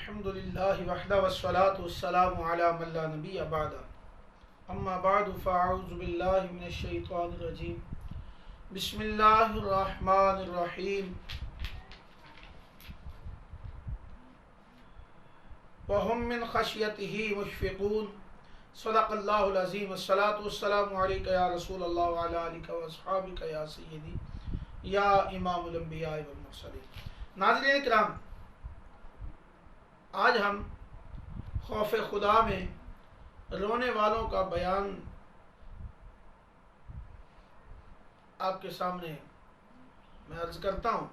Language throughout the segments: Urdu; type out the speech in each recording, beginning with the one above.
الحمدللہ وحدہ والصلاة والسلام علی من لا نبی بعد اما بعد فاعوذ باللہ من الشیطان الرجیم بسم اللہ الرحمن الرحیم وهم من خشیتہ مشفقون صدق اللہ العظیم والصلاة والسلام علیکہ یا رسول اللہ وعلی آلہ واصحابہ یا سیدی یا امام الانبیاء والمرسلین۔ ناظرین کرام، آج ہم خوف خدا میں رونے والوں کا بیان آپ کے سامنے میں عرض کرتا ہوں۔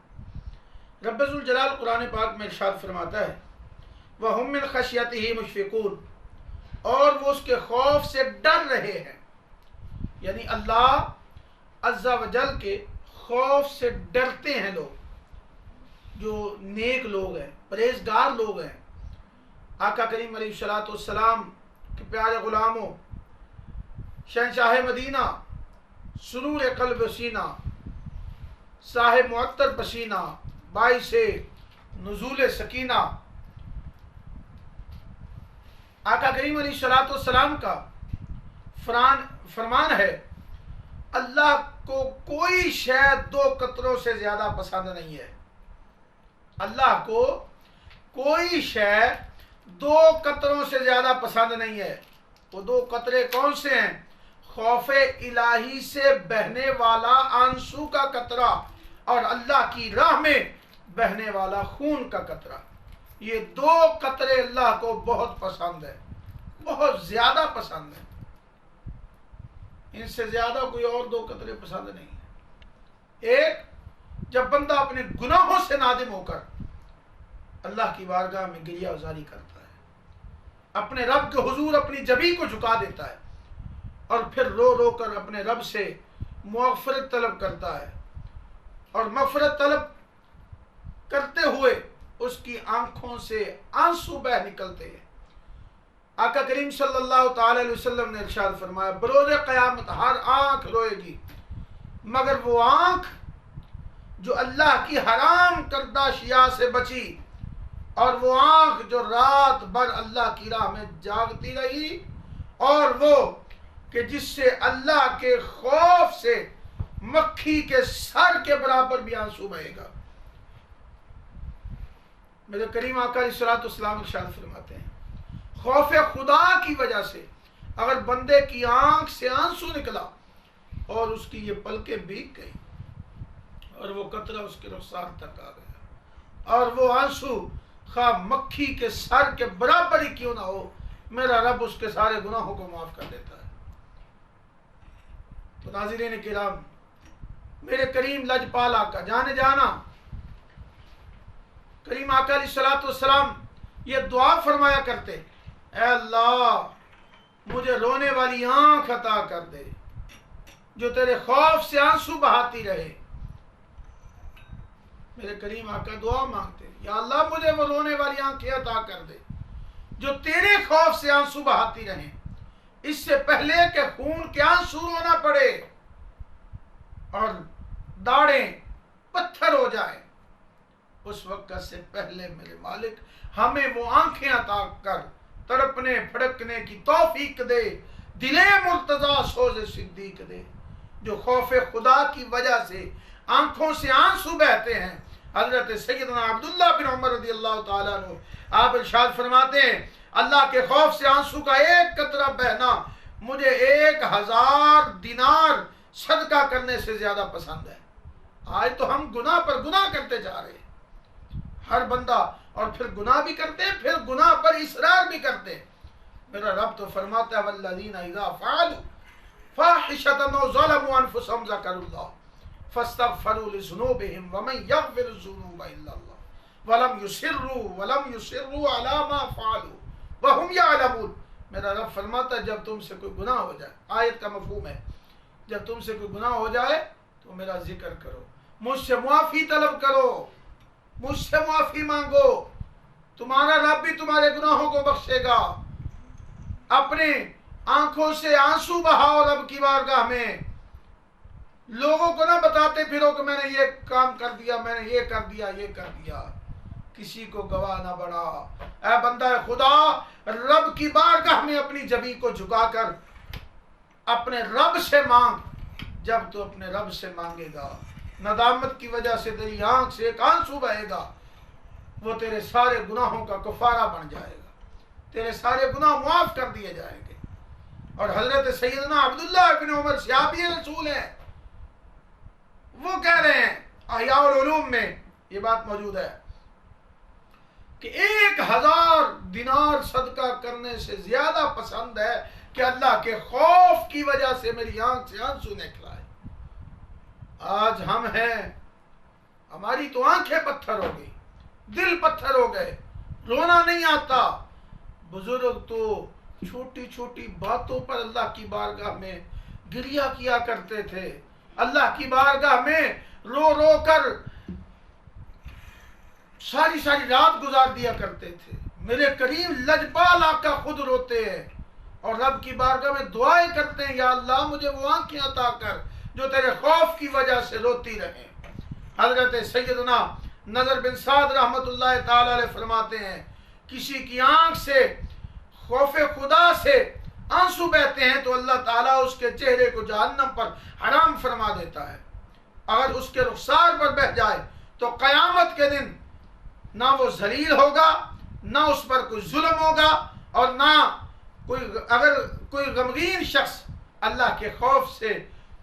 رب ذوالجلال قرآن پاک میں ارشاد فرماتا ہے وَهُم مِّن خَشْيَتِهِ مُشْفِقُونَ، اور وہ اس کے خوف سے ڈر رہے ہیں، یعنی اللہ عز و جل کے خوف سے ڈرتے ہیں لوگ جو نیک لوگ ہیں، پرہیزگار لوگ ہیں۔ آقا کریم علیہ الصلوۃ والسلام کے پیارے غلاموں، شہنشاہ مدینہ، سرور قلب سینہ، صاحب معطر پسینہ، باعث نزول سکینہ، آقا کریم علیہ الصلوۃ والسلام کا فرمان ہے اللہ کو کوئی شے دو قطروں سے زیادہ پسند نہیں ہے۔ اللہ کو کوئی شے دو قطروں سے زیادہ پسند نہیں ہے۔ وہ دو قطرے کون سے ہیں؟ خوف الہی سے بہنے والا آنسو کا قطرہ اور اللہ کی راہ میں بہنے والا خون کا قطرہ۔ یہ دو قطرے اللہ کو بہت پسند ہے، بہت زیادہ پسند ہے۔ ان سے زیادہ کوئی اور دو قطرے پسند نہیں ہے۔ ایک، جب بندہ اپنے گناہوں سے نادم ہو کر اللہ کی بارگاہ میں گریہ ازاری کرتا ہے، اپنے رب کے حضور اپنی جبین کو جھکا دیتا ہے اور پھر رو رو کر اپنے رب سے مغفرت طلب کرتا ہے، اور مغفرت طلب کرتے ہوئے اس کی آنکھوں سے آنسو بہہ نکلتے ہیں۔ آقا کریم صلی اللہ تعالی علیہ وسلم نے ارشاد فرمایا بروز قیامت ہر آنکھ روئے گی مگر وہ آنکھ جو اللہ کی حرام کردہ اشیاء سے بچی، اور وہ آنکھ جو رات بھر اللہ کی راہ میں جاگتی رہی، اور وہ کہ جس سے اللہ کے خوف سے مکھی کے سر کے برابر بھی آنسو بہے گا۔ میرے کریم آقا علیہ الصلوۃ والسلام ارشاد فرماتے ہیں خوف خدا کی وجہ سے اگر بندے کی آنکھ سے آنسو نکلا اور اس کی یہ پلکیں بھیگ گئی اور وہ قطرہ اس کے رخسار تک آ گیا، اور وہ آنسو خواہ مکھی کے سر کے برابر ہی کیوں نہ ہو، میرا رب اس کے سارے گناہوں کو معاف کر دیتا ہے۔ تو ناظرین کرام، میرے کریم لجپال آقا جانے جانا کریم آقا علیہ الصلوۃ والسلام یہ دعا فرمایا کرتے اے اللہ مجھے رونے والی آنکھ عطا کر دے جو تیرے خوف سے آنسو بہاتی رہے۔ میرے کریم آقا دعا مانگتے یا اللہ مجھے وہ رونے والی آنکھیں عطا کر دے جو تیرے خوف سے آنسو بہاتی رہیں، اس سے پہلے کہ خون کے آنسو رونا پڑے اور داڑیں پتھر ہو جائیں، اس وقت سے پہلے میرے مالک ہمیں وہ آنکھیں عطا کر تڑپنے پھڑکنے کی توفیق دے، دل مرتضیٰ سوز صدیق دے، جو خوف خدا کی وجہ سے آنکھوں سے آنسو بہتے ہیں۔ حضرت سیدنا عبداللہ بن عمر رضی اللہ تعالیٰ عنہ آپ ارشاد فرماتے ہیں اللہ کے خوف سے آنسو کا ایک قطرہ بہنا مجھے 1000 دینار صدقہ کرنے سے زیادہ پسند ہے۔ آج تو ہم گناہ پر گناہ کرتے جا رہے ہیں، ہر بندہ، اور پھر گناہ بھی کرتے ہیں، پھر گناہ پر اصرار بھی کرتے ہیں۔ میرا رب تو فرماتا ہے والذین اذا فعلوا فاحشۃ او ظلموا انفسهم ذکروا اللہ فاستغفروا لذنوبهم ومن یغفر الذنوب الا اللہ ولم یصروا علی ما فعلوا وهم یعلمون۔ میرا رب فرماتا ہے جب تم سے کوئی گناہ ہو جائے، آیت کا مفہوم ہے جب تم سے کوئی گناہ ہو جائے تو میرا ذکر کرو، مجھ سے معافی طلب کرو، مجھ سے معافی مانگو، تمہارا رب بھی تمہارے گناہوں کو بخشے گا۔ اپنے آنکھوں سے آنسو بہاؤ رب کی بارگاہ میں، لوگوں کو نہ بتاتے پھرو کہ میں نے یہ کام کر دیا، میں نے یہ کر دیا، یہ کر دیا، کسی کو گواہ نہ بنا، اے بندہ خدا رب کی بارگاہ میں اپنی جبین کو جھکا کر اپنے رب سے مانگ. جب تو اپنے رب سے مانگے گا ندامت کی وجہ سے تیری آنکھ سے ایک آنسو بہے گا, وہ تیرے سارے گناہوں کا کفارہ بن جائے گا, تیرے سارے گناہ معاف کر دیے جائیں گے. اور حضرت سیدنا عبداللہ ابن عمر صحابی رسول ہیں, وہ کہہ رہے ہیں احیاء العلوم میں یہ بات موجود ہے کہ 1000 دینار صدقہ کرنے سے زیادہ پسند ہے کہ اللہ کے خوف کی وجہ سے میری آنکھ سے آنسو نکل آئے. آج ہم ہیں, ہماری تو آنکھیں پتھر ہو گئی, دل پتھر ہو گئے, رونا نہیں آتا. بزرگ تو چھوٹی چھوٹی باتوں پر اللہ کی بارگاہ میں گریہ کیا کرتے تھے, اللہ کی بارگاہ میں رو رو کر ساری ساری رات گزار دیا کرتے تھے. میرے کریم لجپال آقا خود روتے ہیں اور رب کی بارگاہ میں دعائیں کرتے ہیں, یا اللہ مجھے وہ آنکھیں عطا کر جو تیرے خوف کی وجہ سے روتی رہیں. حضرت سیدنا نظر بن سعد رحمت اللہ تعالی علیہ فرماتے ہیں کسی کی آنکھ سے خوف خدا سے آنسو بہتے ہیں تو اللہ تعالیٰ اس کے چہرے کو جہنم پر حرام فرما دیتا ہے. اگر اس کے رخسار پر بہ جائے تو قیامت کے دن نہ وہ ذلیل ہوگا, نہ اس پر کوئی ظلم ہوگا, اور نہ اگر کوئی غمگین شخص اللہ کے خوف سے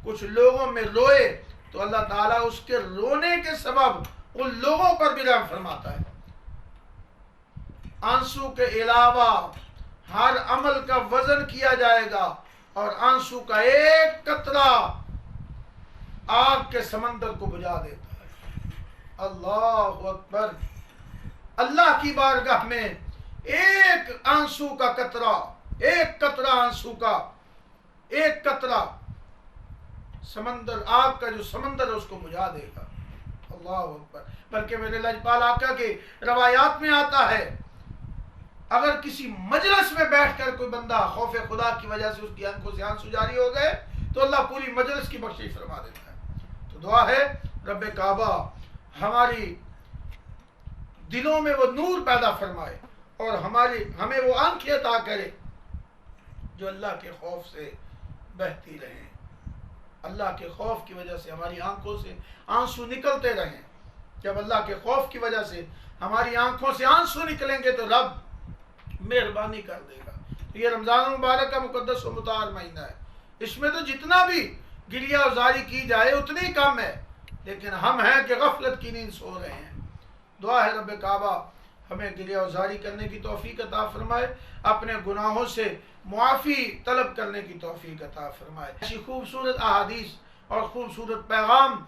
کچھ لوگوں میں روئے تو اللہ تعالیٰ اس کے رونے کے سبب ان لوگوں پر بھی رحم فرماتا ہے. آنسو کے علاوہ ہر عمل کا وزن کیا جائے گا اور آنسو کا ایک قطرہ آگ کے سمندر کو بجھا دیتا ہے. اللہ اکبر. اللہ کی بارگاہ میں ایک آنسو کا قطرہ, ایک قطرہ آنسو کا, ایک قطرہ سمندر, آگ کا جو سمندر ہے اس کو بجھا دے گا. اللہ اکبر. بلکہ میرے لجپال آقا کے روایات میں آتا ہے اگر کسی مجلس میں بیٹھ کر کوئی بندہ خوف خدا کی وجہ سے اس کی آنکھوں سے آنسو جاری ہو گئے تو اللہ پوری مجلس کی بخشش فرما دیتا ہے. تو دعا ہے رب کعبہ ہماری دلوں میں وہ نور پیدا فرمائے اور ہمیں وہ آنکھیں عطا کرے جو اللہ کے خوف سے بہتی رہیں. اللہ کے خوف کی وجہ سے ہماری آنکھوں سے آنسو نکلتے رہیں. جب اللہ کے خوف کی وجہ سے ہماری آنکھوں سے آنسو نکلیں گے تو رب مہربانی کر دے گا. یہ رمضان مبارک کا مقدس و مطہر مہینہ ہے, اس میں تو جتنا بھی گریہ ازاری کی جائے اتنی کم ہے, لیکن ہم ہیں کہ غفلت کی نیند سو رہے ہیں. دعا ہے رب کعبہ ہمیں گریہ ازاری کرنے کی توفیق عطا فرمائے, اپنے گناہوں سے معافی طلب کرنے کی توفیق عطا فرمائے. ایسی خوبصورت احادیث اور خوبصورت پیغام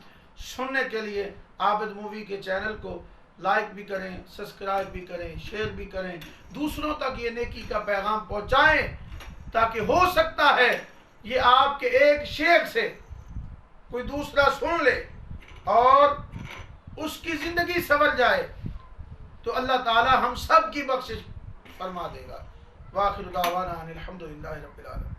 سننے کے لیے عابد مووی کے چینل کو لائک بھی کریں, سبسکرائب بھی کریں, شیئر بھی کریں, دوسروں تک یہ نیکی کا پیغام پہنچائیں تاکہ ہو سکتا ہے یہ آپ کے ایک شیئر سے کوئی دوسرا سن لے اور اس کی زندگی سنور جائے تو اللہ تعالی ہم سب کی بخشش فرما دے گا. وآخر دعوانا ان الحمدللہ رب العالمین.